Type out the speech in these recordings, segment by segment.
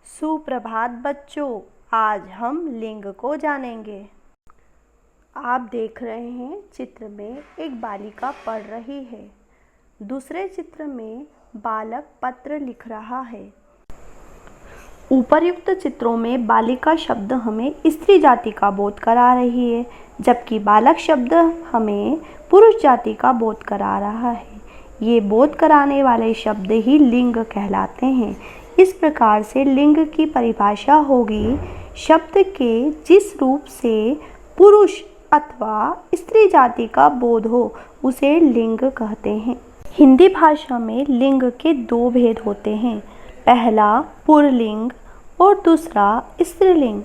सुप्रभात बच्चों, आज हम लिंग को जानेंगे। आप देख रहे हैं चित्र में एक बालिका पढ़ रही है। दूसरे चित्र में बालक पत्र लिख रहा है। उपर्युक्त चित्रों में बालिका शब्द हमें स्त्री जाति का बोध करा रही है, जबकि बालक शब्द हमें पुरुष जाति का बोध करा रहा है। ये बोध कराने वाले शब्द ही लिंग कहलाते हैं। इस प्रकार से लिंग की परिभाषा होगी, शब्द के जिस रूप से पुरुष अथवा स्त्री जाति का बोध हो उसे लिंग कहते हैं। हिंदी भाषा में लिंग के दो भेद होते हैं, पहला पुल्लिंग और दूसरा स्त्रीलिंग।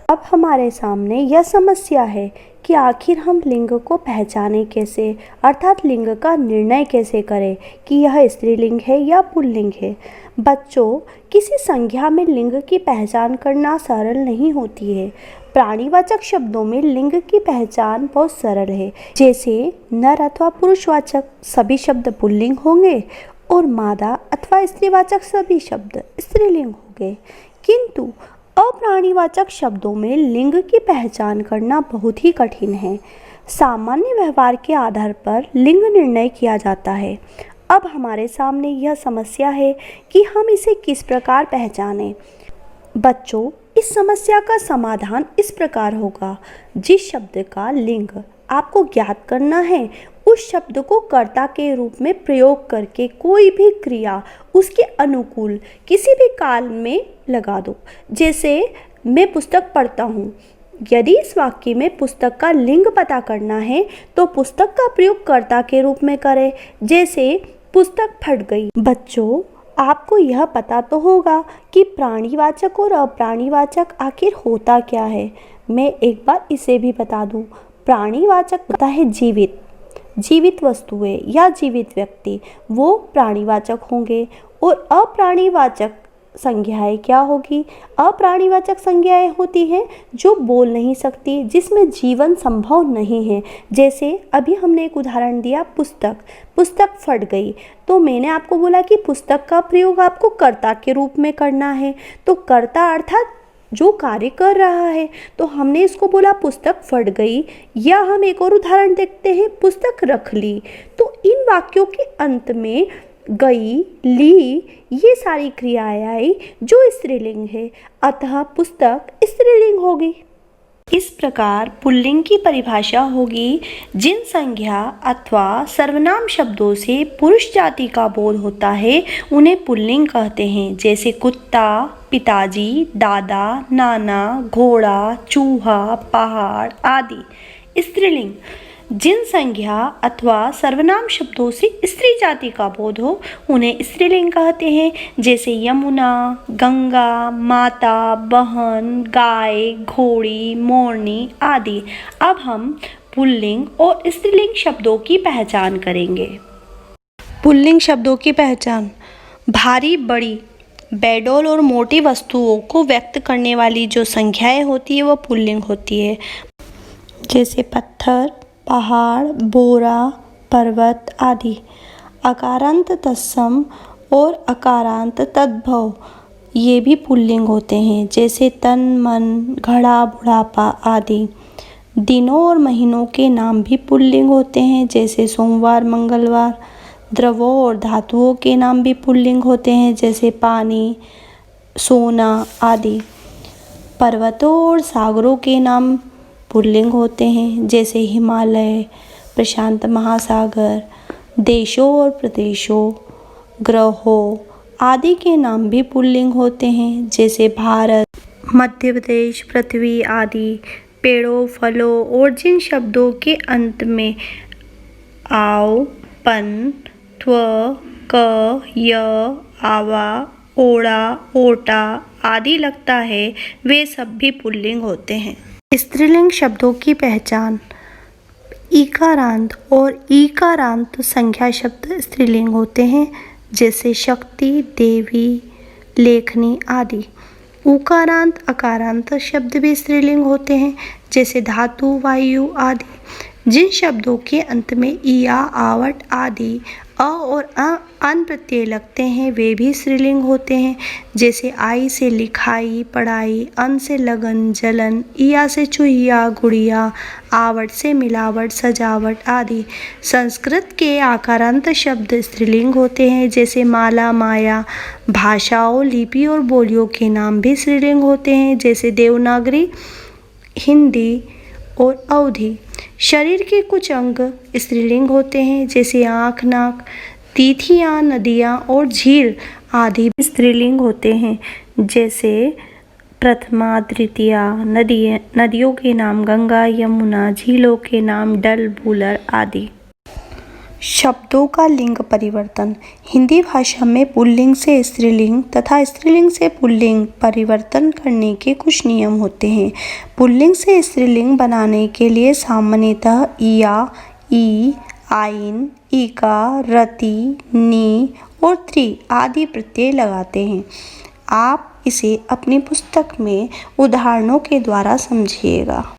अब हमारे सामने यह समस्या है कि आखिर हम लिंग को पहचानें कैसे, अर्थात लिंग का निर्णय कैसे करें कि यह स्त्रीलिंग है या पुल्लिंग है। बच्चों, किसी संज्ञा में लिंग की पहचान करना सरल नहीं होती है। प्राणीवाचक शब्दों में लिंग की पहचान बहुत सरल है, जैसे नर अथवा पुरुषवाचक सभी शब्द पुल्लिंग होंगे और मादा अथवा स्त्रीवाचक सभी शब्द स्त्रीलिंग होंगे। किंतु अप्राणीवाचक शब्दों में लिंग की पहचान करना बहुत ही कठिन है। सामान्य व्यवहार के आधार पर लिंग निर्णय किया जाता है। अब हमारे सामने यह समस्या है कि हम इसे किस प्रकार पहचानें। बच्चों, इस समस्या का समाधान इस प्रकार होगा, जिस शब्द का लिंग आपको ज्ञात करना है उस शब्द को कर्ता के रूप में प्रयोग करके कोई भी क्रिया उसके अनुकूल किसी भी काल में लगा दो। जैसे मैं पुस्तक पढ़ता हूँ, यदि इस वाक्य में पुस्तक का लिंग पता करना है तो पुस्तक का प्रयोग कर्ता के रूप में करें, जैसे पुस्तक फट गई। बच्चों, आपको यह पता तो होगा कि प्राणीवाचक और अप्राणीवाचक आखिर होता क्या है। मैं एक बार इसे भी बता दूं। प्राणीवाचक होता है जीवित वस्तुएं या जीवित व्यक्ति, वो प्राणीवाचक होंगे। और अप्राणीवाचक संज्ञाएं क्या होगी? अप्राणीवाचक संज्ञाएं होती हैं जो बोल नहीं सकती, जिसमें जीवन संभव नहीं है। जैसे अभी हमने एक उदाहरण दिया, पुस्तक फट गई, तो मैंने आपको बोला कि पुस्तक का प्रयोग आपको कर्ता के रूप में करना है। तो कर्ता अर्थात जो कार्य कर रहा है, तो हमने इसको बोला पुस्तक फट गई। या हम एक और उदाहरण देखते हैं, पुस्तक रख ली। तो इन वाक्यों के अंत में गई, ली, ये सारी क्रियाएं आई जो स्त्रीलिंग है, अतः पुस्तक स्त्रीलिंग होगी। इस प्रकार पुल्लिंग की परिभाषा होगी, जिन संज्ञा अथवा सर्वनाम शब्दों से पुरुष जाति का बोध होता है उन्हें पुल्लिंग कहते हैं। जैसे कुत्ता, पिताजी, दादा, नाना, घोड़ा, चूहा, पहाड़ आदि। स्त्रीलिंग, जिन संज्ञा अथवा सर्वनाम शब्दों से स्त्री जाति का बोध हो उन्हें स्त्रीलिंग कहते हैं। जैसे यमुना, गंगा, माता, बहन, गाय, घोड़ी, मोरनी आदि। अब हम पुल्लिंग और स्त्रीलिंग शब्दों की पहचान करेंगे। पुल्लिंग शब्दों की पहचान: भारी, बड़ी, बेडौल और मोटी वस्तुओं को व्यक्त करने वाली जो संख्याएं होती है वह पुल्लिंग होती है। जैसे पत्थर, पहाड़, बोरा, पर्वत आदि। अकारांत तत्सम और अकारांत तद्भव ये भी पुल्लिंग होते हैं। जैसे तन, मन, घड़ा, बुढ़ापा आदि। दिनों और महीनों के नाम भी पुल्लिंग होते हैं। जैसे सोमवार, मंगलवार। द्रवों और धातुओं के नाम भी पुल्लिंग होते हैं। जैसे पानी, सोना आदि। पर्वतों और सागरों के नाम पुल्लिंग होते हैं। जैसे हिमालय, प्रशांत महासागर। देशों और प्रदेशों, ग्रहों आदि के नाम भी पुल्लिंग होते हैं। जैसे भारत, मध्य प्रदेश, पृथ्वी आदि। पेड़ों, फलों और जिन शब्दों के अंत में आओ, पन, त्व, क, य, आवा, ओड़ा, ओटा आदि लगता है, वे सब भी पुल्लिंग होते हैं। स्त्रीलिंग शब्दों की पहचान: ईकारांत और ईकारांत संख्या शब्द स्त्रीलिंग होते हैं। जैसे शक्ति, देवी, लेखनी आदि। उकारांत, अकारांत शब्द भी स्त्रीलिंग होते हैं। जैसे धातु, वायु आदि। जिन शब्दों के अंत में इया, आवट आदि अ और अन प्रत्यय लगते हैं वे भी स्त्रीलिंग होते हैं। जैसे आई से लिखाई पढ़ाई, अन से लगन जलन, इया से चुहिया गुड़िया, आवट से मिलावट सजावट आदि। संस्कृत के आकारांत शब्द स्त्रीलिंग होते हैं। जैसे माला माया। भाषाओं लिपि और बोलियों के नाम भी स्त्रीलिंग होते हैं। जैसे देवनागरी, हिंदी और अवधी। शरीर के कुछ अंग स्त्रीलिंग होते हैं। जैसे आँख नाक, तिथियाँ नदियाँ और झील आदि स्त्रीलिंग होते हैं। जैसे प्रथमा द्वितीया। नदियों के नाम गंगा यमुना, झीलों के नाम डल वूलर आदि। शब्दों का लिंग परिवर्तन। हिंदी भाषा में पुल्लिंग से स्त्रीलिंग तथा स्त्रीलिंग से पुल्लिंग परिवर्तन करने के कुछ नियम होते हैं। पुल्लिंग से स्त्रीलिंग बनाने के लिए सामान्यतः इया, ई, आइन, ईका, रति, नी और त्रि आदि प्रत्यय लगाते हैं। आप इसे अपनी पुस्तक में उदाहरणों के द्वारा समझिएगा।